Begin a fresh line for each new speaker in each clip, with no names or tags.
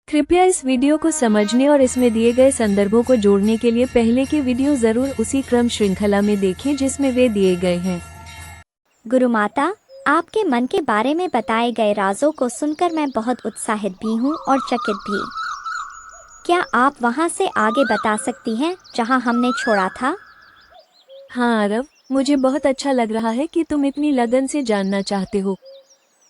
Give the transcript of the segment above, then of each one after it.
कृपया इस वीडियो को समझने और इसमें दिए गए संदर्भों को जोड़ने के लिए पहले के वीडियो जरूर उसी क्रम श्रृंखला में देखें जिसमें वे दिए गए हैं।
गुरु माता, आपके मन के बारे में बताए गए राजों को सुनकर मैं बहुत उत्साहित भी हूँ और चकित भी। क्या आप वहाँ से आगे बता सकती हैं जहाँ हमने छोड़ा था?
हाँ आरव, मुझे बहुत अच्छा लग रहा है कि तुम इतनी लगन से जानना चाहते हो।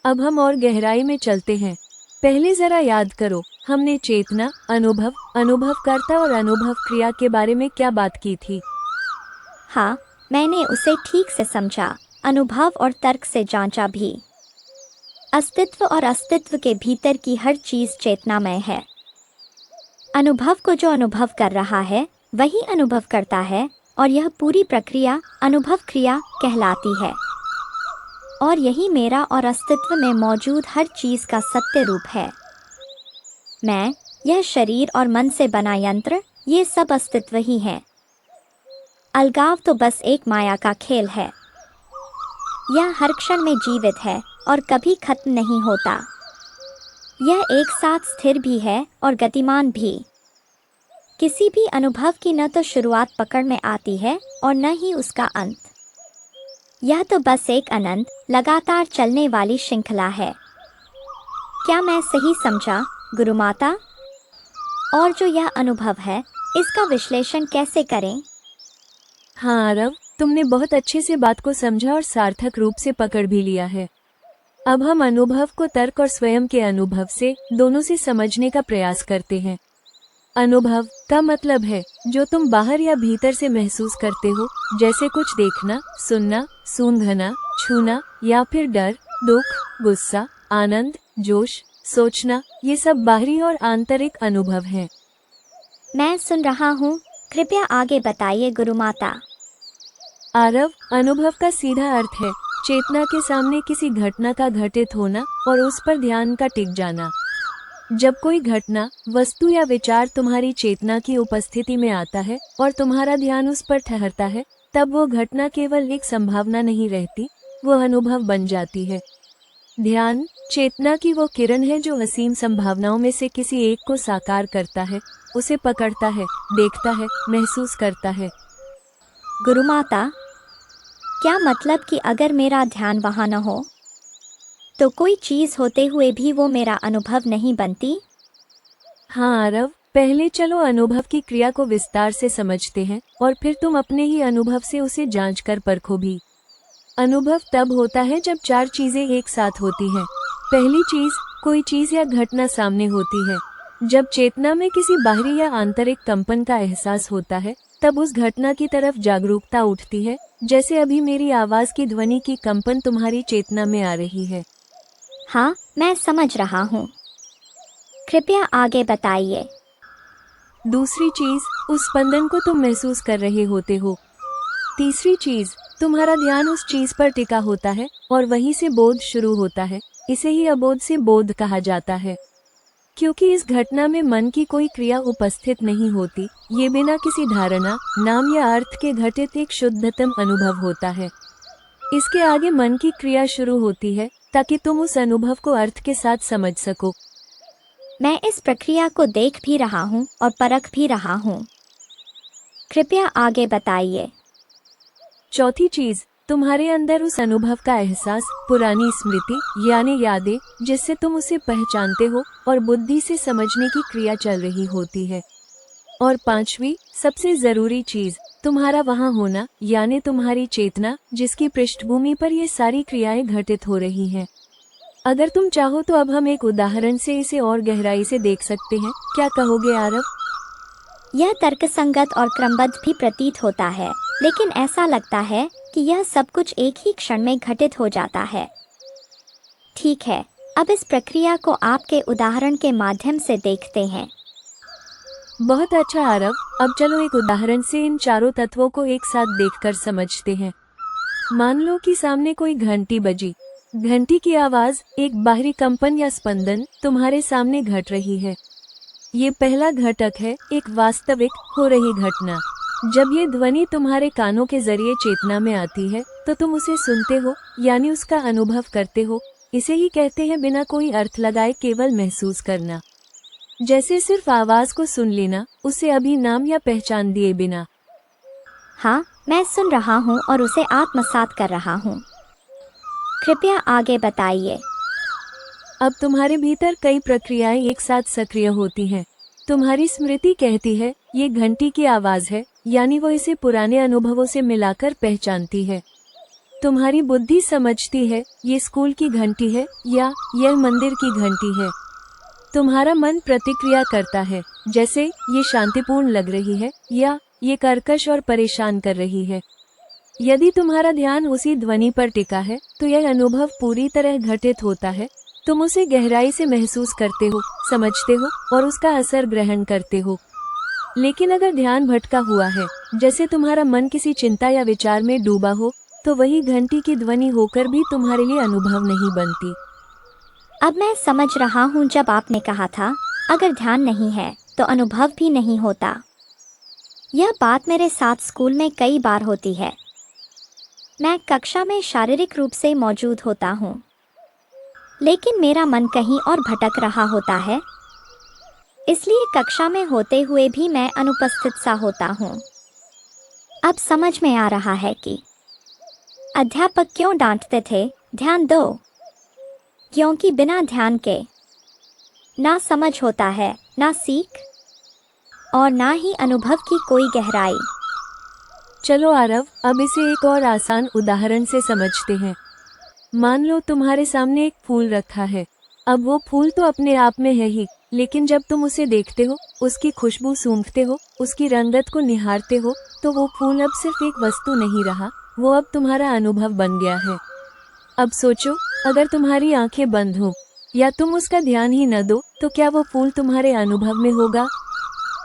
अब हम और गहराई में चलते हैं। पहले जरा याद करो, हमने चेतना, अनुभव, अनुभवकर्ता और अनुभव क्रिया के बारे में क्या बात की थी।
हाँ, मैंने उसे ठीक से समझा, अनुभव और तर्क से जांचा भी। अस्तित्व और अस्तित्व के भीतर की हर चीज चेतनामय है। अनुभव को जो अनुभव कर रहा है वही अनुभव करता है, और यह पूरी प्रक्रिया अनुभव क्रिया कहलाती है। और यही मेरा और अस्तित्व में मौजूद हर चीज का सत्य रूप है। मैं, यह शरीर और मन से बना यंत्र, ये सब अस्तित्व ही है। अलगाव तो बस एक माया का खेल है। यह हर क्षण में जीवित है और कभी खत्म नहीं होता। यह एक साथ स्थिर भी है और गतिमान भी। किसी भी अनुभव की न तो शुरुआत पकड़ में आती है और न ही उसका अंत। यह तो बस एक अनंत, लगातार चलने वाली श्रृंखला है। क्या मैं सही समझा, गुरु माता? और जो यह अनुभव है, इसका विश्लेषण कैसे करें?
हाँ आरव, तुमने बहुत अच्छे से बात को समझा और सार्थक रूप से पकड़ भी लिया है। अब हम अनुभव को तर्क और स्वयं के अनुभव से, दोनों से समझने का प्रयास करते हैं। अनुभव का मतलब है जो तुम बाहर या भीतर से महसूस करते हो, जैसे कुछ देखना, सुनना, सूंघना, छूना या फिर डर, दुख, गुस्सा, आनंद, जोश, सोचना, ये सब बाहरी और आंतरिक अनुभव हैं।
मैं सुन रहा हूँ, कृपया आगे बताइए गुरु माता।
आरव, अनुभव का सीधा अर्थ है चेतना के सामने किसी घटना का घटित होना और उस पर ध्यान का टिक जाना। जब कोई घटना, वस्तु या विचार तुम्हारी चेतना की उपस्थिति में आता है और तुम्हारा ध्यान उस पर ठहरता है, तब वो घटना केवल एक संभावना नहीं रहती, वो अनुभव बन जाती है। ध्यान चेतना की वो किरण है जो असीम संभावनाओं में से किसी एक को साकार करता है, उसे पकड़ता है, देखता है, महसूस करता है।
गुरु माता, क्या मतलब कि अगर मेरा ध्यान वहाँ न हो तो कोई चीज होते हुए भी वो मेरा अनुभव नहीं बनती?
हाँ आरव, पहले चलो अनुभव की क्रिया को विस्तार से समझते हैं और फिर तुम अपने ही अनुभव से उसे जांच कर परखो भी। अनुभव तब होता है जब चार चीजें एक साथ होती हैं। पहली चीज, कोई चीज या घटना सामने होती है। जब चेतना में किसी बाहरी या आंतरिक कंपन का एहसास होता है, तब उस घटना की तरफ जागरूकता उठती है, जैसे अभी मेरी आवाज की ध्वनि की कंपन तुम्हारी चेतना में आ रही है।
हाँ, मैं समझ रहा हूँ। कृपया आगे बताइए।
दूसरी चीज, उस स्पंदन को तुम महसूस कर रहे होते हो। तीसरी चीज, तुम्हारा ध्यान उस चीज पर टिका होता है और वहीं से बोध शुरू होता है। इसे ही अबोध से बोध कहा जाता है। क्योंकि इस घटना में मन की कोई क्रिया उपस्थित नहीं होती, ये बिना किसी धारणा, नाम या अर्थ के घटित एक शुद्धतम अनुभव होता है। इसके आगे मन की क्रिया शुरू होती है ताकि तुम उस अनुभव को अर्थ के साथ समझ सको।
मैं इस प्रक्रिया को देख भी रहा हूँ और परख भी रहा हूँ। कृपया आगे बताइए।
चौथी चीज, तुम्हारे अंदर उस अनुभव का एहसास, पुरानी स्मृति यानी यादें, जिससे तुम उसे पहचानते हो और बुद्धि से समझने की क्रिया चल रही होती है। और पांचवी, सबसे जरूरी चीज, तुम्हारा वहां होना यानी तुम्हारी चेतना, जिसकी पृष्ठभूमि पर ये सारी क्रियाएं घटित हो रही हैं। अगर तुम चाहो तो अब हम एक उदाहरण से इसे और गहराई से देख सकते हैं। क्या कहोगे आरव?
यह तर्कसंगत और क्रमबद्ध भी प्रतीत होता है, लेकिन ऐसा लगता है कि यह सब कुछ एक ही क्षण में घटित हो जाता है। ठीक है, अब इस प्रक्रिया को आपके उदाहरण के माध्यम से देखते हैं।
बहुत अच्छा आरव, अब चलो एक उदाहरण से इन चारों तत्वों को एक साथ देखकर समझते हैं। मान लो कि सामने कोई घंटी बजी। घंटी की आवाज, एक बाहरी कंपन या स्पंदन, तुम्हारे सामने घट रही है। ये पहला घटक है, एक वास्तविक हो रही घटना। जब ये ध्वनि तुम्हारे कानों के जरिए चेतना में आती है तो तुम उसे सुनते हो, यानी उसका अनुभव करते हो। इसे ही कहते हैं बिना कोई अर्थ लगाए केवल महसूस करना। जैसे सिर्फ आवाज को सुन लेना, उसे अभी नाम या पहचान दिए बिना।
हाँ, मैं सुन रहा हूँ और उसे आत्मसात कर रहा हूँ। कृपया आगे बताइए।
अब तुम्हारे भीतर कई प्रक्रियाएं एक साथ सक्रिय होती हैं। तुम्हारी स्मृति कहती है ये घंटी की आवाज है, यानी वो इसे पुराने अनुभवों से मिलाकर पहचानती है। तुम्हारी बुद्धि समझती है ये स्कूल की घंटी है या यह मंदिर की घंटी है। तुम्हारा मन प्रतिक्रिया करता है, जैसे ये शांतिपूर्ण लग रही है या ये कर्कश और परेशान कर रही है। यदि तुम्हारा ध्यान उसी ध्वनि पर टिका है तो यह अनुभव पूरी तरह घटित होता है। तुम उसे गहराई से महसूस करते हो, समझते हो और उसका असर ग्रहण करते हो। लेकिन अगर ध्यान भटका हुआ है, जैसे तुम्हारा मन किसी चिंता या विचार में डूबा हो, तो वही घंटी की ध्वनि होकर भी तुम्हारे लिए अनुभव नहीं बनती।
अब मैं समझ रहा हूँ, जब आपने कहा था अगर ध्यान नहीं है तो अनुभव भी नहीं होता। यह बात मेरे साथ स्कूल में कई बार होती है। मैं कक्षा में शारीरिक रूप से मौजूद होता हूँ, लेकिन मेरा मन कहीं और भटक रहा होता है। इसलिए कक्षा में होते हुए भी मैं अनुपस्थित सा होता हूँ। अब समझ में आ रहा है कि अध्यापक क्यों डांटते थे, ध्यान दो। क्योंकि बिना ध्यान के ना समझ होता है, ना सीख और ना ही अनुभव की कोई गहराई।
चलो आरव, अब इसे एक और आसान उदाहरण से समझते हैं। मान लो तुम्हारे सामने एक फूल रखा है। अब वो फूल तो अपने आप में है ही, लेकिन जब तुम उसे देखते हो, उसकी खुशबू सूंघते हो, उसकी रंगत को निहारते हो, तो वो फूल अब सिर्फ एक वस्तु नहीं रहा, वो अब तुम्हारा अनुभव बन गया है। अब सोचो, अगर तुम्हारी आंखें बंद हो या तुम उसका ध्यान ही न दो, तो क्या वो फूल तुम्हारे अनुभव में होगा?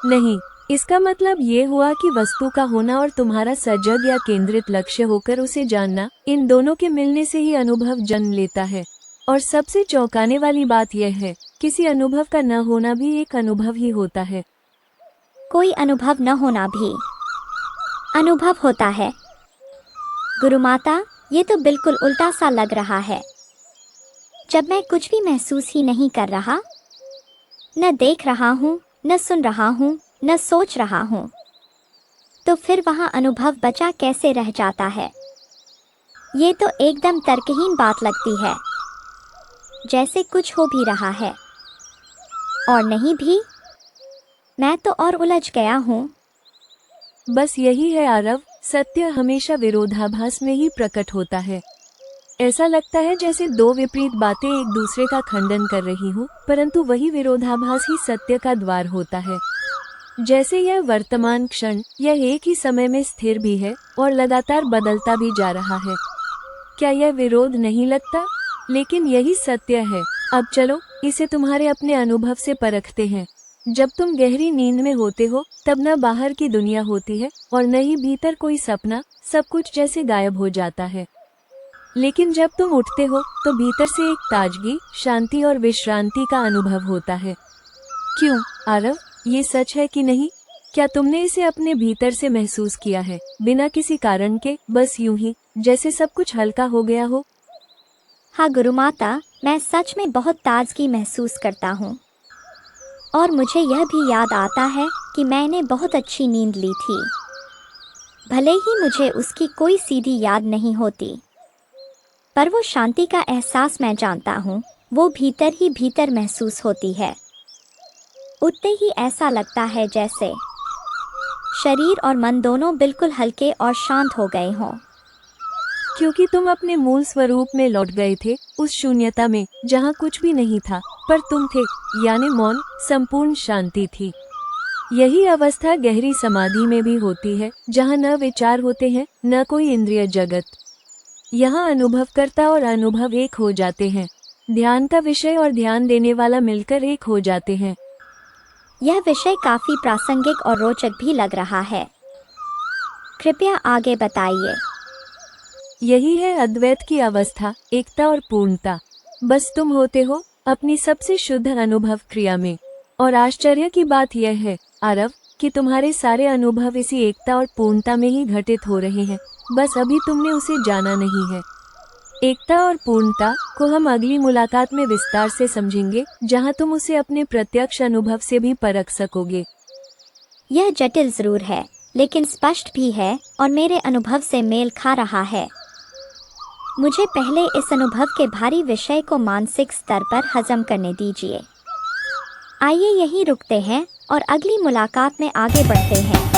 नहीं। इसका मतलब ये हुआ कि वस्तु का होना और तुम्हारा सजग या केंद्रित लक्ष्य होकर उसे जानना, इन दोनों के मिलने से ही अनुभव जन्म लेता है। और सबसे चौंकाने वाली बात यह है, किसी अनुभव का न होना भी एक अनुभव ही होता है।
कोई अनुभव न होना भी अनुभव होता है? गुरुमाता, ये तो बिल्कुल उल्टा सा लग रहा है। जब मैं कुछ भी महसूस ही नहीं कर रहा, न देख रहा हूँ, न सुन रहा हूँ, न सोच रहा हूँ, तो फिर वहाँ अनुभव बचा कैसे रह जाता है? ये तो एकदम तर्कहीन बात लगती है। जैसे कुछ हो भी रहा है और नहीं भी। मैं तो और उलझ गया हूँ।
बस यही है आरव, सत्य हमेशा विरोधाभास में ही प्रकट होता है। ऐसा लगता है जैसे दो विपरीत बातें एक दूसरे का खंडन कर रही हूँ, परंतु वही विरोधाभास ही सत्य का द्वार होता है। जैसे यह वर्तमान क्षण, यह एक ही समय में स्थिर भी है और लगातार बदलता भी जा रहा है। क्या यह विरोध नहीं लगता? लेकिन यही सत्य है। अब चलो, इसे तुम्हारे अपने अनुभव से परखते हैं। जब तुम गहरी नींद में होते हो, तब न बाहर की दुनिया होती है और न ही भीतर कोई सपना, सब कुछ जैसे गायब हो जाता है। लेकिन जब तुम उठते हो, तो भीतर से एक ताजगी, शांति और विश्रांति का अनुभव होता है। क्यों आरव, ये सच है कि नहीं? क्या तुमने इसे अपने भीतर से महसूस किया है, बिना किसी कारण के, बस यूं ही, जैसे सब कुछ हल्का हो गया हो?
हाँ गुरुमाता, मैं सच में बहुत ताजगी महसूस करता हूँ। और मुझे यह भी याद आता है कि मैंने बहुत अच्छी नींद ली थी, भले ही मुझे उसकी कोई सीधी याद नहीं होती। पर वो शांति का एहसास मैं जानता हूँ, वो भीतर ही भीतर महसूस होती है। उतने ही ऐसा लगता है जैसे शरीर और मन दोनों बिल्कुल हल्के और शांत हो गए हों।
क्योंकि तुम अपने मूल स्वरूप में लौट गए थे, उस शून्यता में जहाँ कुछ भी नहीं था, पर तुम थे, यानी मौन, संपूर्ण शांति थी। यही अवस्था गहरी समाधि में भी होती है, जहाँ न विचार होते हैं, न कोई इंद्रिय जगत। यहाँ अनुभवकर्ता और अनुभव एक हो जाते हैं। ध्यान का विषय और ध्यान देने वाला मिलकर एक हो जाते हैं।
यह विषय काफी प्रासंगिक और रोचक भी लग रहा है। कृपया आगे बताइए।
यही है अद्वैत की अवस्था, एकता और पूर्णता। बस तुम होते हो अपनी सबसे शुद्ध अनुभव क्रिया में। और आश्चर्य की बात यह है आरव, कि तुम्हारे सारे अनुभव इसी एकता और पूर्णता में ही घटित हो रहे हैं, बस अभी तुमने उसे जाना नहीं है। एकता और पूर्णता को हम अगली मुलाकात में विस्तार से समझेंगे, जहां तुम उसे अपने प्रत्यक्ष अनुभव से भी परख सकोगे।
यह जटिल जरूर है, लेकिन स्पष्ट भी है और मेरे अनुभव से मेल खा रहा है। मुझे पहले इस अनुभव के भारी विषय को मानसिक स्तर पर हजम करने दीजिए। आइए यहीं रुकते हैं और अगली मुलाकात में आगे बढ़ते हैं।